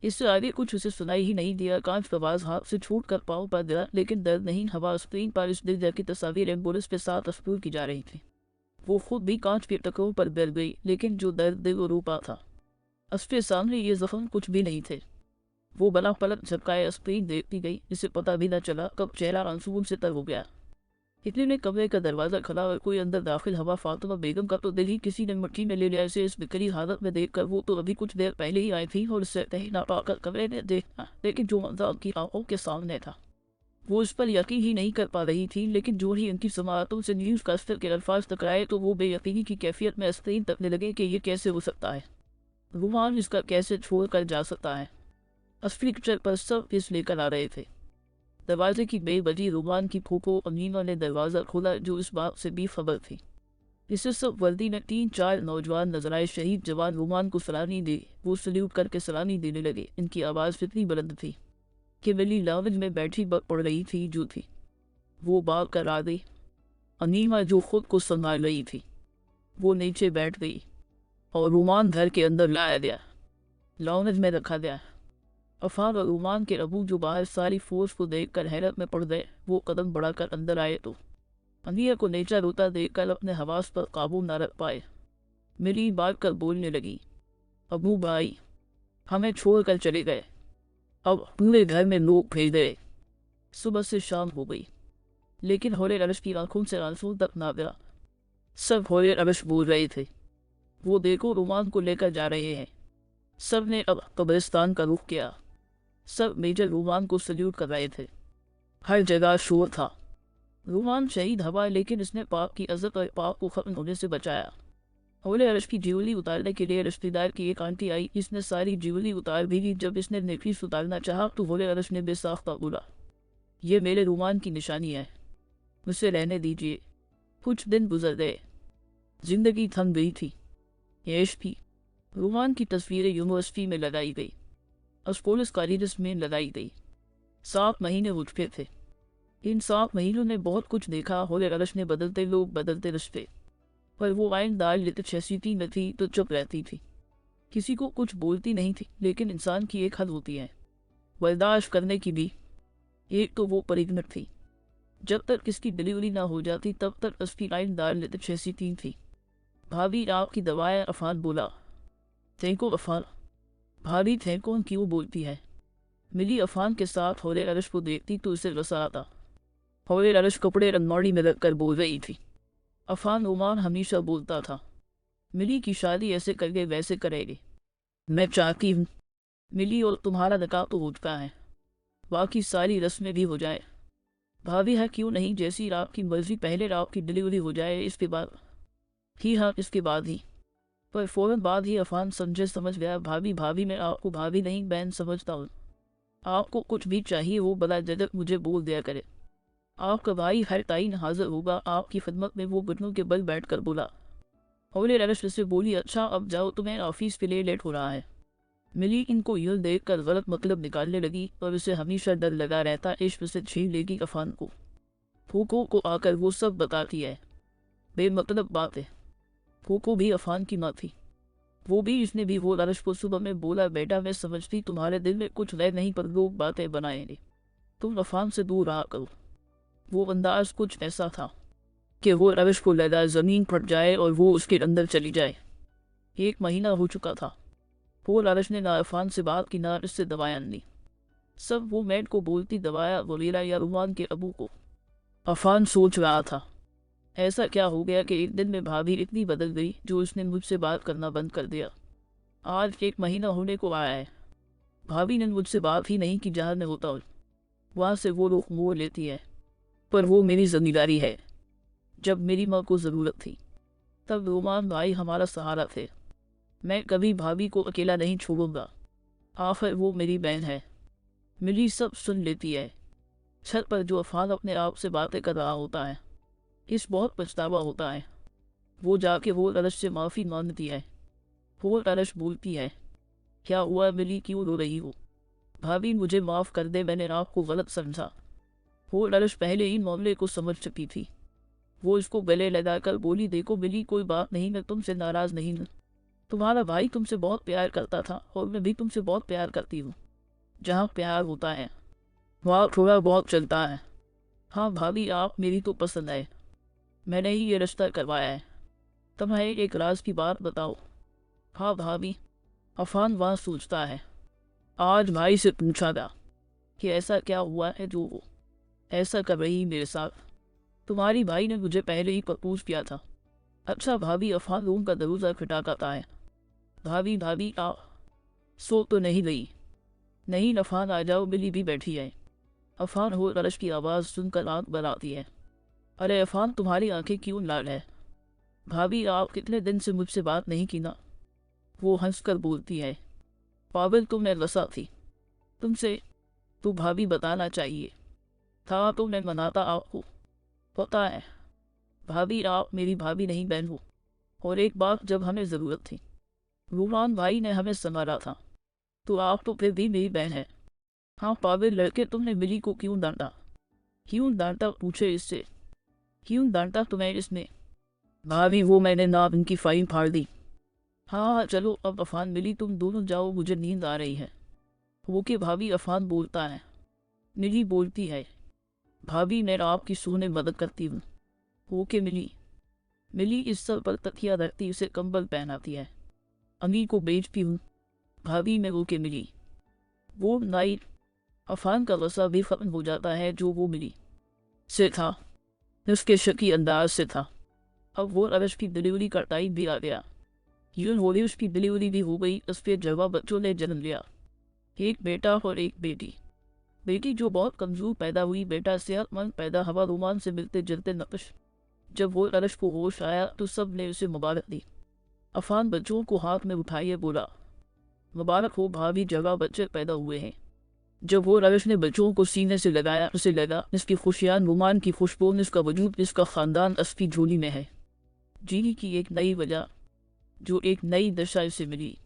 इससे आगे कुछ उसे सुनाई ही नहीं दिया। कांच का आवाज हाथ से छूट कर पाँव पर गिरा, लेकिन दर्दहीन हवा स्क्रीन पर इस दिल की तस्वीर एम्बुलेंस के साथ एक्सप्लोर की जा रही थी। वो खुद भी कांच के टुकड़ों पर गिर गई, लेकिन जो दर्द दिल रूपा था, उसके सामने ये जख्म कुछ भी नहीं थे। वो बना पलक झपकाए स्क्रीन देखती गई, जिसे पता भी न चला कब चेहरा आंसुओं से तर हो गया। इतने में कमरे का दरवाजा खुला और कोई अंदर दाखिल हुआ। फातिमा बेगम का तो दिल ही किसी ने मिट्टी में ले लिया। इसे इस बिखरी हालत में देखकर, वो तो अभी कुछ देर पहले ही आई थी और उससे कहीं ना पाकर कमरे ने देखा, लेकिन जो मंजर उनकी आंखों के सामने था वो इस पर यकीन ही नहीं कर पा रही थी। लेकिन जो ही उनकी समातों से न्यूज़ कास्टर के अल्फाज टकराए तो वो बेयकीनी की कैफियत में स्क्रीन तकने लगे कि ये कैसे हो सकता है, रूमान इसका कैसे छोड़ कर जा सकता है। असली पिक्चर पर सब इस लेकर आ रहे थे। दरवाजे की बेवजह रुमान की फूफो अमीना ने दरवाज़ा खोला, जो इस बात से भी खबर थी। इससे सब वर्दी में 3-4 नौजवान नजर आए। शहीद जवान रुमान को सलामी दी। वो सल्यूट करके सलामी देने लगे। इनकी आवाज़ इतनी बुलंद थी कि वली लावज में बैठी पड़ रही थी जो थी वो बात कर आ गई। अनीमा जो खुद को संभाल रही थी वो नीचे बैठ गई और रुमान घर के अंदर लाया गया, लाउंज में रखा गया। अफान और रुमान के अबू जो बाहर सारी फोर्स को देखकर हैरत में पड़ गए, वो कदम बढ़ाकर अंदर आए तो अनिया को नीचा रोता देखकर अपने हवास पर काबू न रख पाए। मेरी बात कर बोलने लगी, अबू भाई हमें छोड़ कर चले गए, अब पूरे घर में लोग भेज गए। सुबह से शाम हो गई, लेकिन होले रमेश की आंखों से आंसू तक ना गिरा। सब होले रमेश बोल रहे थे, वो देखो रुमान को लेकर जा रहे हैं। सब ने अब कब्रिस्तान का रुख किया। सब मेजर रुमान को सल्यूट कर रहे थे। हर जगह शोर था। रुमान शहीद हवा, लेकिन इसने पाप की इज्जत और पाप को खत्म होने से बचाया। होले अरश की ज्वेलरी उतारने के लिए रिश्तेदार की एक आंटी आई। इसने सारी ज्वेलरी उतार दी। जब इसने नेकलेस उतारना चाहा तो होले अरश ने बेसाख्ता बोला, ये मेरे रुमान की निशानी है, मुझसे रहने दीजिए। कुछ दिन गुजर गए, जिंदगी थम गई थी। यश भी रुमान की तस्वीरें यूनिवर्सिटी में लगाई गई, पुलिस कॉलेज में लगाई गई। 7 महीने उठ चुके थे। इन 7 महीनों ने बहुत कुछ देखा। होले रश ने बदलते लोग, बदलते रिश्ते, पर वो आइनदार लिटशसीती न थी तो चुप रहती थी। किसी को कुछ बोलती नहीं थी, लेकिन इंसान की एक हद होती है बर्दाश्त करने की भी। एक तो वो परिग्नट थी। जब तक किसकी डिलीवरी ना हो जाती तब तक उसकी आइनदार लिटशसीती थी। भाभी आपकी दवाएं, अफान बोला। थैंको अफान, भाभी थैंको क्यों बोलती है। मिली अफान के साथ होले रश को देखती तो उसे गुस्सा आता। होले रश कपड़े रंगमौड़ी में रख कर बोल रही थी, अफान उमान हमेशा बोलता था, मिली की शादी ऐसे करके वैसे करेगी। मैं चाहती हूँ मिली और तुम्हारा निकाह तो हो चुका है, बाकी सारी रस्में भी हो जाए। भाभी है क्यों नहीं, जैसी आपकी मर्जी, पहले आपकी डिलीवरी हो जाए, इसके बाद ही। हाँ, इसके बाद ही। पर फौरन बाद ही अफान समझ गया, भाभी भाभी मैं आपको भाभी नहीं बहन समझता हूँ। आपको कुछ भी चाहिए वो बला जदक मुझे बोल दिया करे। आपका भाई हर टाइम हाजिर होगा आपकी खिदमत में। वो घुटनों के बल बैठ कर बोला। होले रश से बोली, अच्छा अब जाओ, तुम्हें ऑफिस के लिए लेट हो रहा है। मिली इनको यह देख कर गलत मतलब निकालने लगी, और उसे हमेशा डर लगा रहता इश्क से छीन लेगी अफान को। फूको को आकर वो सब बताती है, बेमतलब बात है। फूको भी अफान की माँ थी। वो भी इसने भी वो रश को सुबह में बोला, बेटा मैं समझती तुम्हारे दिल में कुछ रह नहीं, पर लोग बातें बनाएंगे, तुम अफान से दूर रहा करो। वो अंदाज कुछ ऐसा था कि वो रविश को लगा जमीन फट जाए और वो उसके अंदर चली जाए। 1 महीना हो चुका था। वो रविश ने ना अफान से बात की, ना इससे दवाएं ली। सब वो मैड को बोलती, दवाया वलीला या रुमान के अबू को। अफान सोच रहा था, ऐसा क्या हो गया कि एक दिन में भाभी इतनी बदल गई जो उसने मुझसे बात करना बंद कर दिया। आज 1 महीना होने को आया है, भाभी ने मुझसे बात ही नहीं की। जहाँ में होता हूँ वहाँ से वो लोग मोह लेती है, पर वो मेरी जिम्मेदारी है। जब मेरी माँ को ज़रूरत थी तब रोमान भाई हमारा सहारा थे। मैं कभी भाभी को अकेला नहीं छोड़ूंगा, आखिर वो मेरी बहन है। मिली सब सुन लेती है। छत पर जो अफान अपने आप से बातें कर रहा होता है, इस बहुत पछतावा होता है। वो जाके वो रश से माफ़ी मांगती है। वो रश बोलती है, क्या हुआ मिली, क्यों रो रही हो। भाभी मुझे माफ़ कर दे, मैंने आपको गलत समझा। वो रश पहले ही मामले को समझ चुकी थी। वो इसको गले लगाकर बोली, देखो मिली कोई बात नहीं, मैं तुमसे नाराज़ नहीं हूँ। तुम्हारा भाई तुमसे बहुत प्यार करता था और मैं भी तुमसे बहुत प्यार करती हूँ। जहाँ प्यार होता है वहाँ थोड़ा बहुत चलता है। हाँ भाभी, आप मेरी तो पसंद है। मैंने ही ये रिश्ता करवाया है। तुम्हें एक राज की बात बताओ। हाँ भाभी, अफान वहाँ सोचता है। आज भाई से पूछा था कि ऐसा क्या हुआ है जो वो ऐसा कर रही मेरे साथ। तुम्हारी भाई ने मुझे पहले ही प्रपोज किया था। अच्छा भाभी, अफान रूम का दरवाजा खटखटाता है। भाभी भाभी आ, सो तो नहीं गई? नहीं अफान, आ जाओ, मिली भी बैठी है। अफान हो रश की आवाज़ सुनकर आँख बनाती है। अरे अफान, तुम्हारी आंखें क्यों लाल है? भाभी, आप कितने दिन से मुझसे बात नहीं की ना? वो हंसकर बोलती है। पागल, तुमने रसा थी तुमसे तो भाभी बताना चाहिए था, तो मैं मनाता आपको। पता है भाभी, आप मेरी भाभी नहीं बहन हो। और एक बार जब हमें ज़रूरत थी रूमान भाई ने हमें संभाला था, तो आप तो फिर भी मेरी बहन है। हाँ पागल लड़के, तुमने मिली को क्यों डांटा? क्यों डांटा पूछे इससे? क्यों डांटा तुम्हें इसने? भाभी, वो मैंने ना इनकी फाइन फाड़ दी। हाँ चलो अब अफान, मिली, तुम दोनों जाओ, मुझे नींद आ रही है। वो के भाभी, अफान बोलता है। मिली बोलती है। भाभी, मैं आपकी सोने मदद करती हूँ। वो के मिली मिली इस सर पर तकिया रखती उसे कंबल पहनाती है। अमी को बेचती हूँ भाभी, मैं वो के मिली। वो नाइट अफान का गुस्सा भी खत्म हो जाता है जो वो मिली से था, उसके शकी अंदाज से था। अब वो रवश की डिलीवरी का टाइम भी आ गया। यून होली उसकी डिलीवरी भी हो गई। उस पर जवा बच्चों ने जन्म लिया, एक बेटा और एक बेटी। बेटी जो बहुत कमजोर पैदा हुई, बेटा सेहतमंद पैदा हुआ, रोमान से मिलते जुलते नकश। जब वो रवश को होश आया तो सब ने उसे मुबारक दी। अफान बच्चों को हाथ में उठाइए बोला, मुबारक हो भाभी, जगह बच्चे पैदा हुए हैं। जब वो रविश ने बच्चों को सीने से लगाया, उसे लगा इसकी खुशियां, रोमान की खुशबू, इसका वजूद, इसका खानदान असफी झोली में है। जीने की एक नई वजह, जो एक नई दशा से मिली।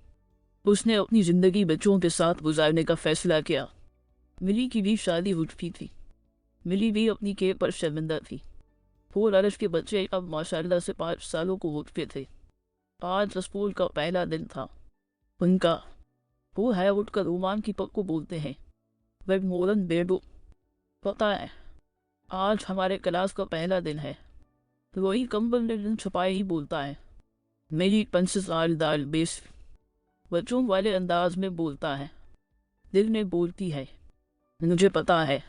उसने अपनी जिंदगी बच्चों के साथ गुजारने का फैसला किया। मिली की भी शादी हो चुकी थी। मिली भी अपनी के पर शर्मिंदा थी। वो रविश के बच्चे अब माशाल्लाह से 5 सालों को हो चुके थे। आज स्कूल का पहला दिन था उनका। वो है उठकर रोमान की पग को बोलते हैं, वह मोरन बेडो, पता है आज हमारे क्लास का पहला दिन है। तो वही कंबल ने दिन छुपाए ही बोलता है, मेरी 5 साल दाल बेस बच्चों वाले अंदाज में बोलता है। दिल में बोलती है, मुझे पता है।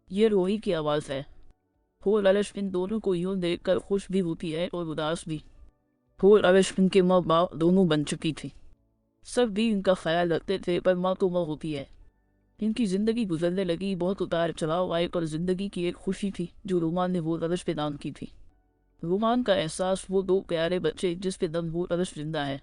ये रोही की आवाज़ है। हो ललिश इन दोनों को यूं देखकर खुश भी होती है और उदास भी। हो ललिश के माँ बाप दोनों बन चुकी थी। सब भी इनका ख्याल रखते थे, पर माँ तो माँ होती है। इनकी ज़िंदगी गुजरने लगी, बहुत उतार चढ़ाव आए, पर ज़िंदगी की एक खुशी थी जो रोमान ने वो रविश पे दान की थी। रोमान का एहसास, वो 2 प्यारे बच्चे जिस पे दम वो रविश जिंदा है।